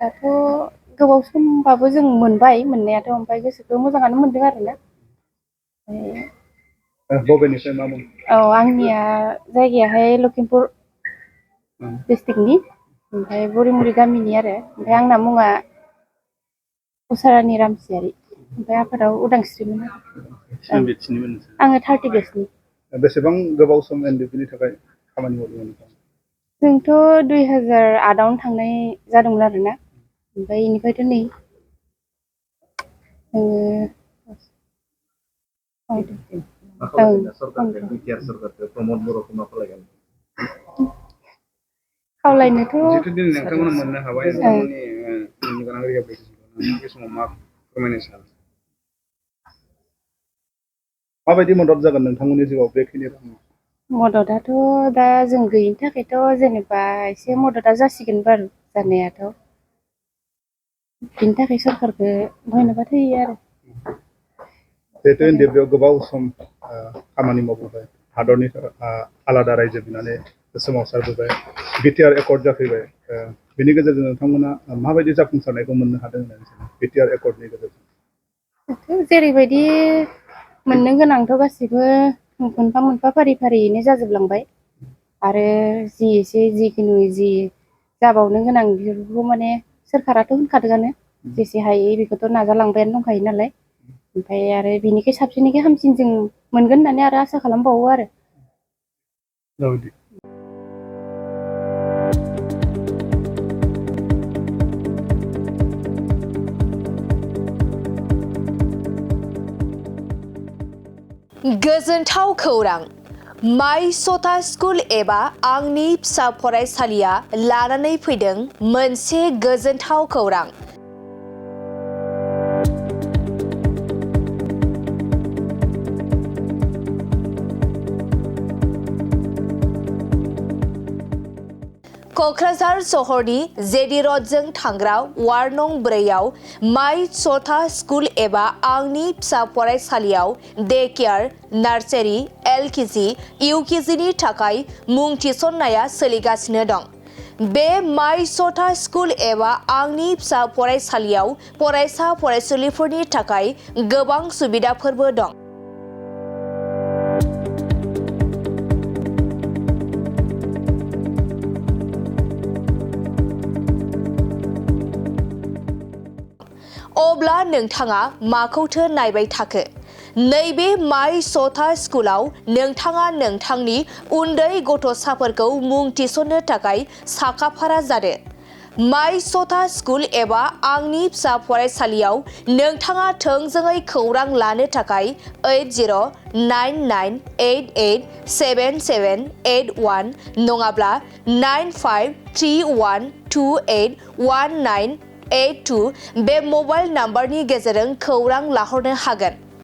दाथ' गोबाव समबाबो जों मोनबाय मोननायाथ' ओमफ्राय गोसोखौ मोजाङानो मोनदों आरोना। बबेनिफ्राय मा मुं? औ आंनिया जायगायाहाय लखिमपुर डिस्ट्रिक्टनि ओमफ्राय बुरिमुरि गामिनि आरो ओमफ्राय आंना मुङा उसारानि रामसियारि ओमफ्राय आफादाव उदांस्रिमोन। आङो 30 बेचनि। बेसेबां गोबाव सम एनडिएफबि नि थाखाय खामानि मावदोंमोन? जोंथ' 2008आवनो थांनाय जादोंमोन आरोना ओमफ्राय बेनिफ्रायथ' नै खावलायनोथ' जिहेतु दिनै नोंथांमोना मोननो हाबाय नोंथांमोननि गोनां बे समाव मा फोरमायनो सानो? माबायदि मदद जागोन नोंथांमोननि जिउआव बेखिनि रां? मददाथ' दा जों गैयिनि थाखायथ' जेनेबा एसे मददा जासिगोन बारु जानायाथ' बिनि थाखाय सरखारखौ धन्यबाद होयो आरो। जिहेतु एनडिएफबि आव गोबाव सम खामानि मावबोबाय हादरनि आलादा रायजो बिनानै सोमावसारबोबाय बिटिआर एकर्ड जाफैबाय बेनि गेजेरजों नोंथांमोना माबायदि जाफुंसारनायखौ मोननो हादों होननानै सानो बिटिआर एकर्डनि गेजेरजों? जेरैबायदि मोननो गोनांथ' गासिबो मोनफा मोनफा फारि फारियैनो जाजोबलांबाय आरो जि एसे जिखिनि जि जाबावनो गोनां बेफोरखौ माने सोरखाराथ' होनखादोंआनो जेसे हायो बेखौथ' नाजालांबायानो दंखायो नालाय ओमफ्राय आरो बिनिखै साबसिननिखै हामसिन जों मोनगोन होननानै आरो आसा खालामबावो आरो। गोजोनथाव खौरां माइ सथा स्कुल एबा आंनि फिसा फरायसालिया लानानै फैदों मोनसे गोजोनथाव खौरां। क'क्राझार सहरनि जेडि रडजों थांग्रा वार्ड नं 4आव माइ सथा स्कुल एबा आंनि फिसा फरायसालियाव डे केयार, नार्सारि, एलकेजि, इउकेजिनि थाखाय मुं थिसननाया सोलिगासिनो दं। बे माइ सथा स्कुल एबा आंनि फिसा फरायसालियाव फरायसा फरायसुलिफोरनि थाखाय गोबां सुबिदाफोरबो दं। अब्ला नोंथाङा माखौथो नायबाय थाखो? नैबे माइ सथा स्कुलाव नोंथाङा नोंथांनि उन्दै गथ'साफोरखौ मुं थिसननो थाखाय साखाफारा जादो। माइ सथा स्कुल एबा आंनि फिसा फरायसालियाव नोंथाङा थोंजोङै खौरां लानो थाखाय 8099887781 नङाब्ला 9531281982 बे मबाइल नाम्बारनि गेजेरजों खौरां लाहरनो हागोन।